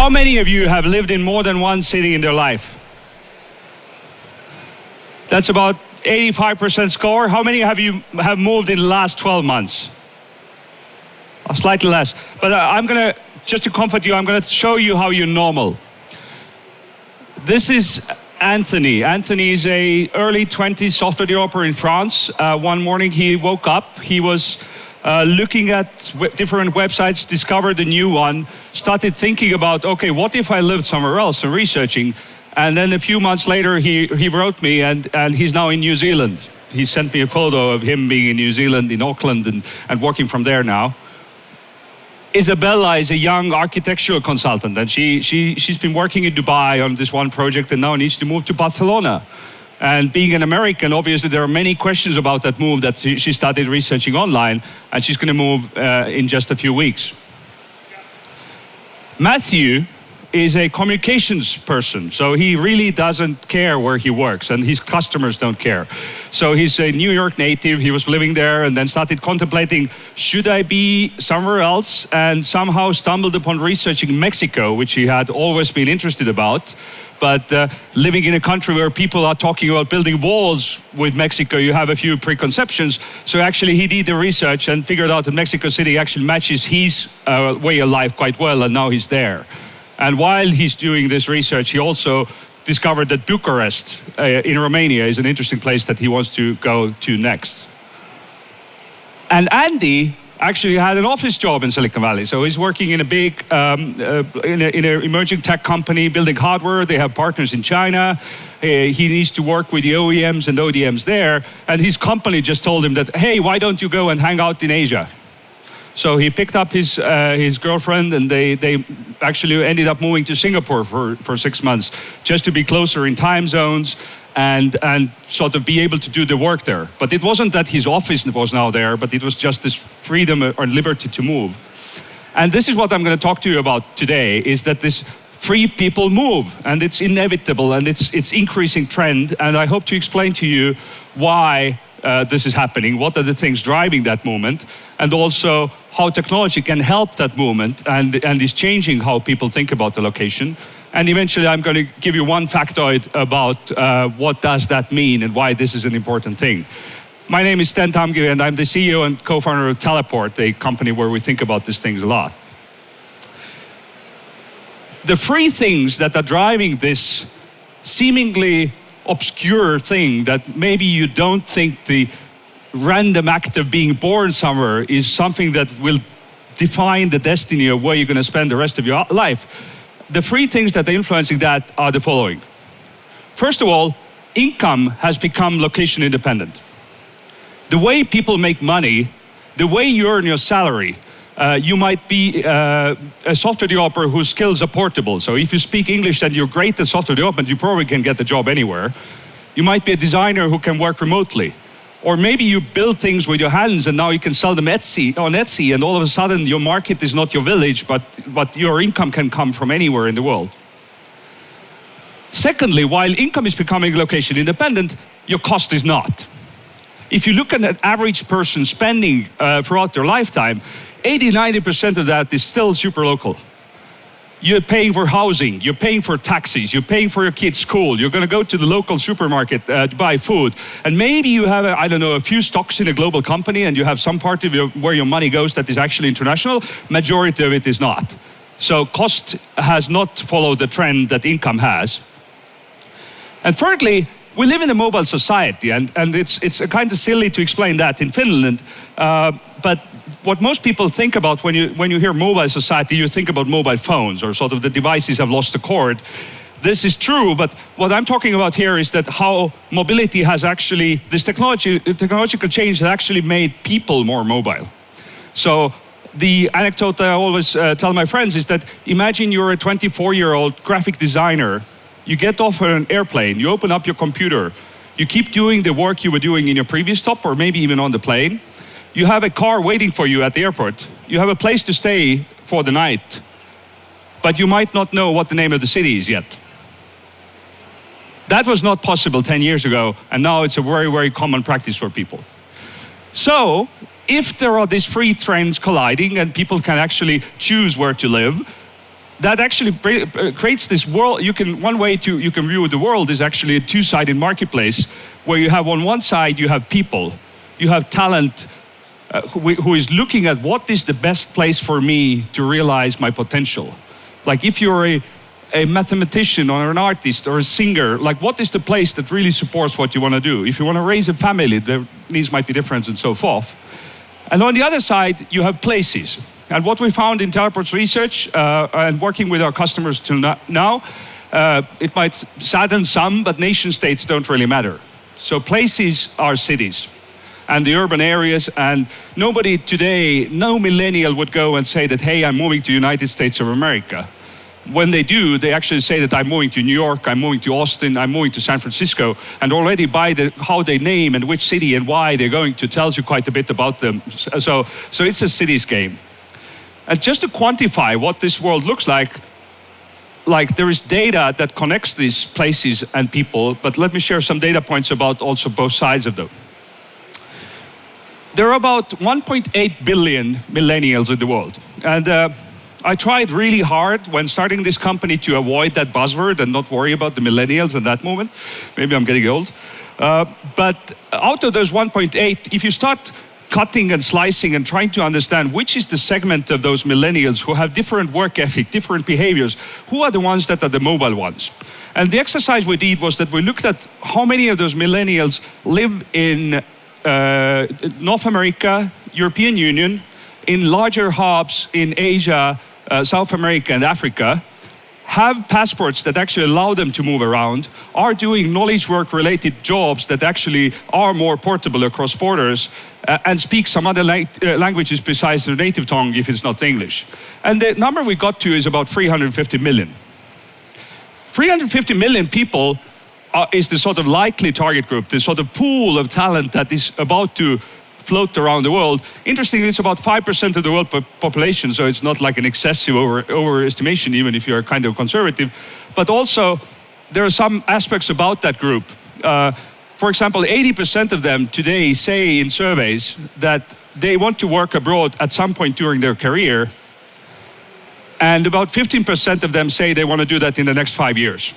How many of you have lived in more than one city in their life? That's about 85% score. How many of you have moved in the last 12 months? Slightly less. But I'm going to, just to comfort you, I'm going to show you how you're normal. This is Anthony. Anthony is a early 20s software developer in France. One morning he woke up, he was looking at different websites, discovered a new one, started thinking about, okay, what if I lived somewhere else and researching? And then a few months later he wrote me and he's now in New Zealand. He sent me a photo of him being in New Zealand, in Auckland, and working from there now. Isabella is a young architectural consultant, and she's been working in Dubai on this one project and now needs to move to Barcelona. And being an American, obviously there are many questions about that move that she started researching online, and she's going to move in just a few weeks. Matthew is a communications person, so he really doesn't care where he works, and his customers don't care. So he's a New York native, he was living there and then started contemplating, should I be somewhere else? And somehow stumbled upon researching Mexico, which he had always been interested about. But living in a country where people are talking about building walls with Mexico, you have a few preconceptions. So actually he did the research and figured out that Mexico City actually matches his way of life quite well, and now he's there. And while he's doing this research, he also discovered that Bucharest in Romania is an interesting place that he wants to go to next. And Andy actually had an office job in Silicon Valley. So he's working in a big, in an emerging tech company, building hardware. They have partners in China. He needs to work with the OEMs and ODMs there. And his company just told him that, hey, why don't you go and hang out in Asia? So he picked up his girlfriend, and they actually ended up moving to Singapore for 6 months, just to be closer in time zones and sort of be able to do the work there. But it wasn't that his office was now there, but it was just this freedom or liberty to move. And this is what I'm going to talk to you about today, is that this free people move, and it's inevitable, and it's increasing trend. And I hope to explain to you why this is happening, what are the things driving that movement, and also how technology can help that movement and is changing how people think about the location. And eventually I'm going to give you one factoid about what does that mean and why this is an important thing. My name is Sten Tamkivi, and I'm the CEO and co-founder of Teleport, a company where we think about these things a lot. The three things that are driving this seemingly obscure thing that maybe you don't think the random act of being born somewhere is something that will define the destiny of where you're going to spend the rest of your life. The three things that are influencing that are the following. First of all, income has become location independent. The way people make money, the way you earn your salary, you might be a software developer whose skills are portable. So if you speak English and you're great at software development, you probably can get the job anywhere. You might be a designer who can work remotely. Or maybe you build things with your hands and now you can sell them on Etsy, and all of a sudden your market is not your village, but your income can come from anywhere in the world. Secondly, while income is becoming location independent, your cost is not. If you look at an average person spending throughout their lifetime, 80–90% of that is still super local. You're paying for housing, you're paying for taxis, you're paying for your kids' school, you're going to go to the local supermarket to buy food, and maybe you have, a few stocks in a global company and you have some part of where your money goes that is actually international. Majority of it is not. So cost has not followed the trend that income has. And thirdly, we live in a mobile society, and it's kind of silly to explain that in Finland, but what most people think about when you hear mobile society, you think about mobile phones, or sort of the devices have lost the cord. This is true, but what I'm talking about here is that how mobility has actually, this technological change has actually made people more mobile. So the anecdote I always tell my friends is that imagine you're a 24-year-old graphic designer. You get off an airplane, you open up your computer, you keep doing the work you were doing in your previous stop, or maybe even on the plane. You have a car waiting for you at the airport. You have a place to stay for the night, but you might not know what the name of the city is yet. That was not possible 10 years ago, and now it's a very, very common practice for people. So, if there are these three trends colliding and people can actually choose where to live, that actually creates this world. One way you can view the world is actually a two-sided marketplace, where you have on one side, you have people, you have talent, who is looking at what is the best place for me to realize my potential. Like if you're a mathematician or an artist or a singer, like what is the place that really supports what you want to do? If you want to raise a family, the needs might be different and so forth. And on the other side, you have places. And what we found in Teleport's research and working with our customers till now, it might sadden some, but nation states don't really matter. So places are cities and the urban areas, and nobody today, no millennial would go and say that, hey, I'm moving to United States of America. When they do, they actually say that I'm moving to New York, I'm moving to Austin, I'm moving to San Francisco, and already by how they name and which city and why they're going to tells you quite a bit about them. So it's a cities game. And just to quantify what this world looks like there is data that connects these places and people, but let me share some data points about also both sides of them. There are about 1.8 billion millennials in the world. And I tried really hard when starting this company to avoid that buzzword and not worry about the millennials in that moment. Maybe I'm getting old. But out of those 1.8, if you start cutting and slicing and trying to understand which is the segment of those millennials who have different work ethic, different behaviors, who are the ones that are the mobile ones? And the exercise we did was that we looked at how many of those millennials live in North America, European Union, in larger hubs in Asia, South America and Africa, have passports that actually allow them to move around, are doing knowledge work related jobs that actually are more portable across borders, and speak some other languages besides their native tongue if it's not English. And the number we got to is about 350 million. 350 million people is the sort of likely target group, the sort of pool of talent that is about to float around the world. Interestingly, it's about 5% of the world population, so it's not like an excessive overestimation, even if you're kind of conservative. But also, there are some aspects about that group. For example, 80% of them today say in surveys that they want to work abroad at some point during their career. And about 15% of them say they want to do that in the next 5 years.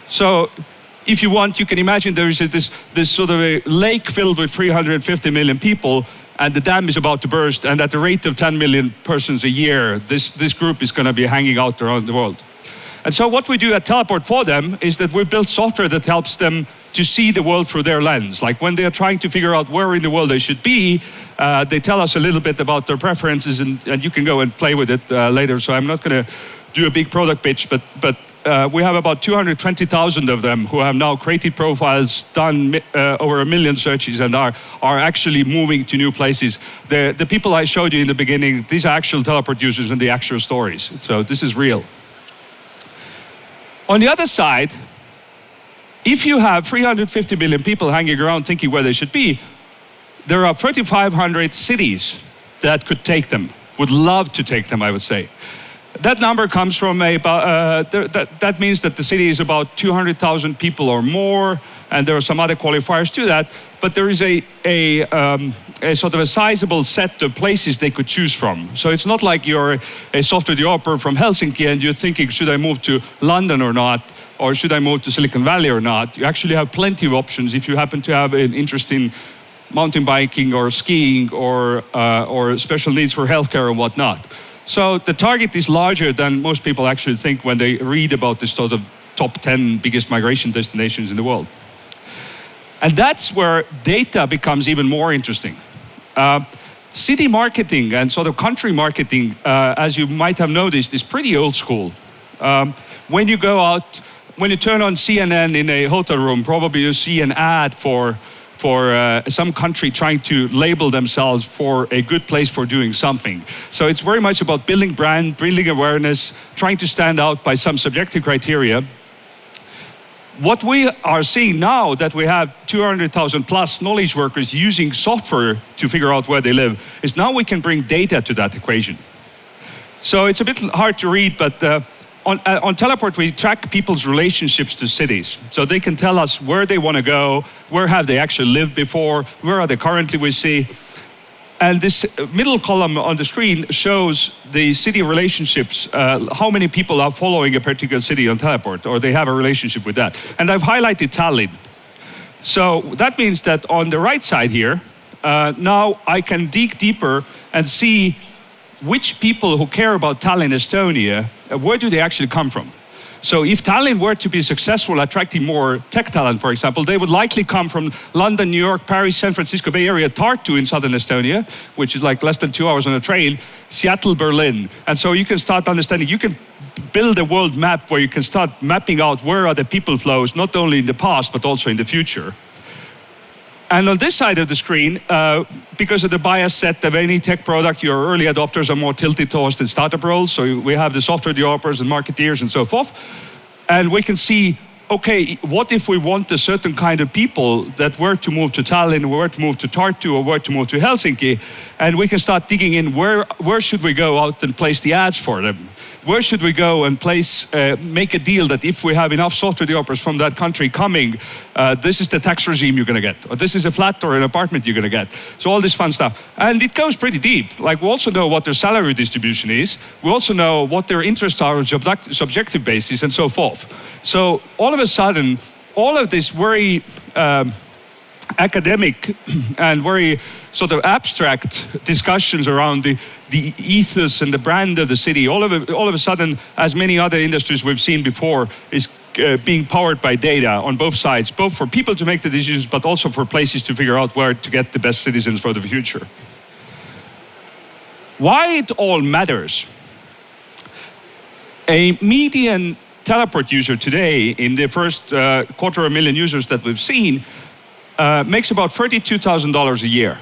So if you want, you can imagine there is this sort of a lake filled with 350 million people, and the dam is about to burst, and at the rate of 10 million persons a year, this group is going to be hanging out around the world. And so what we do at Teleport for them is that we build software that helps them to see the world through their lens. Like when they are trying to figure out where in the world they should be, they tell us a little bit about their preferences, and you can go and play with it later. So I'm not going to do a big product pitch, but we have about 220,000 of them who have now created profiles, done over 1 million searches, and are actually moving to new places. The people I showed you in the beginning, these are actual Teleport users and the actual stories. So this is real. On the other side, if you have 350 million people hanging around thinking where they should be, there are 3,500 cities that could take them, would love to take them, I would say. That number comes from that means that the city is about 200,000 people or more, and there are some other qualifiers to that, but there is a sort of a sizable set of places they could choose from. So it's not like you're a software developer from Helsinki and you're thinking, should I move to London or not? Or should I move to Silicon Valley or not? You actually have plenty of options if you happen to have an interest in mountain biking or skiing or special needs for healthcare and whatnot. So the target is larger than most people actually think when they read about this sort of top 10 biggest migration destinations in the world. And that's where data becomes even more interesting. City marketing and sort of country marketing, as you might have noticed, is pretty old school. When you go out, when you turn on CNN in a hotel room, probably you see an ad for some country trying to label themselves for a good place for doing something. So it's very much about building brand, building awareness, trying to stand out by some subjective criteria. What we are seeing now that we have 200,000 plus knowledge workers using software to figure out where they live, is now we can bring data to that equation. So it's a bit hard to read, but on Teleport, we track people's relationships to cities. So they can tell us where they want to go, where have they actually lived before, where are they currently we see. And this middle column on the screen shows the city relationships, how many people are following a particular city on Teleport, or they have a relationship with that. And I've highlighted Tallinn. So that means that on the right side here, now I can dig deeper and see which people who care about Tallinn, Estonia, where do they actually come from? So if Tallinn were to be successful attracting more tech talent, for example, they would likely come from London, New York, Paris, San Francisco Bay Area, Tartu in southern Estonia, which is like less than 2 hours on a train, Seattle, Berlin. And so you can start understanding, you can build a world map where you can start mapping out where are the people flows, not only in the past, but also in the future. And on this side of the screen, because of the bias set of any tech product, your early adopters are more tilted towards the startup roles. So we have the software developers and marketeers and so forth. And we can see, okay, what if we want a certain kind of people that were to move to Tallinn, were to move to Tartu, or were to move to Helsinki? And we can start digging in, where should we go out and place the ads for them? Where should we go and make a deal that if we have enough software developers from that country coming, this is the tax regime you're going to get, or this is a flat or an apartment you're going to get. So all this fun stuff. And it goes pretty deep. Like, we also know what their salary distribution is. We also know what their interests are on subjective basis and so forth. So all of a sudden, all of this very academic and very sort of abstract discussions around the ethos and the brand of the city, all of a sudden, as many other industries we've seen before, is being powered by data on both sides, both for people to make the decisions, but also for places to figure out where to get the best citizens for the future. Why it all matters. A median Teleport user today, in the first 250,000 users that we've seen, makes about $32,000 a year.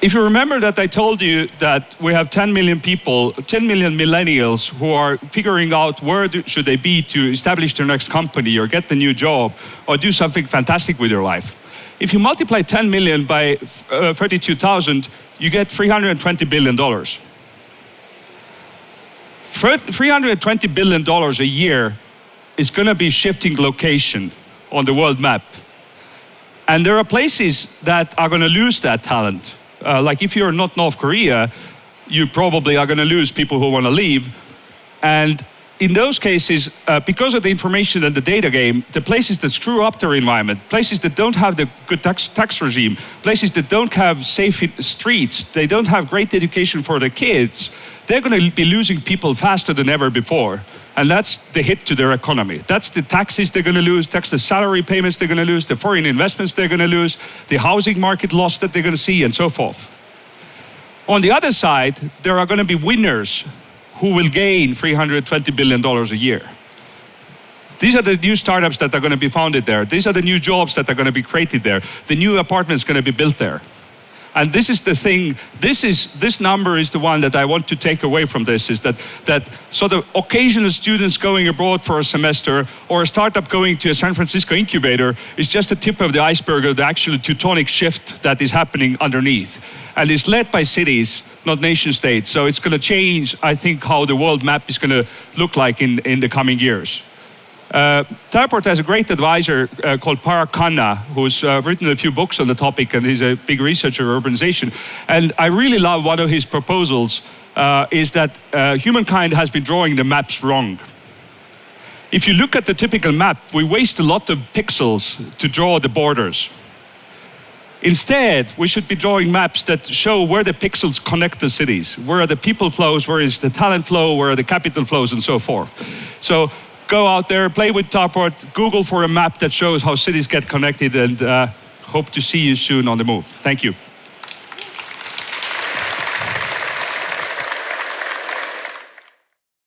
If you remember that I told you that we have 10 million people, 10 million millennials who are figuring out where should they be to establish their next company or get the new job or do something fantastic with their life. If you multiply 10 million by 32,000, you get $320 billion. $320 billion a year is going to be shifting location on the world map. And there are places that are going to lose that talent. Like if you're not North Korea, you probably are going to lose people who want to leave. And in those cases, because of the information and the data game, the places that screw up their environment, places that don't have the good tax regime, places that don't have safe streets, they don't have great education for their kids, they're going to be losing people faster than ever before. And that's the hit to their economy. That's the taxes they're going to lose, that's the salary payments they're going to lose, the foreign investments they're going to lose, the housing market loss that they're going to see, and so forth. On the other side, there are going to be winners who will gain $320 billion a year. These are the new startups that are going to be founded there. These are the new jobs that are going to be created there. The new apartments going to be built there. And this is the thing, this number is the one that I want to take away from this, is that sort of occasional students going abroad for a semester or a startup going to a San Francisco incubator is just the tip of the iceberg of the actual tectonic shift that is happening underneath. And it's led by cities, not nation states. So it's going to change, I think, how the world map is going to look like in the coming years. Teleport has a great advisor called Parag Khanna, who's written a few books on the topic, and he's a big researcher of urbanization. And I really love one of his proposals is that humankind has been drawing the maps wrong. If you look at the typical map, we waste a lot of pixels to draw the borders. Instead, we should be drawing maps that show where the pixels connect the cities, where are the people flows, where is the talent flow, where are the capital flows, and so forth. So go out there, play with Teleport, Google for a map that shows how cities get connected, and hope to see you soon on the move. Thank you.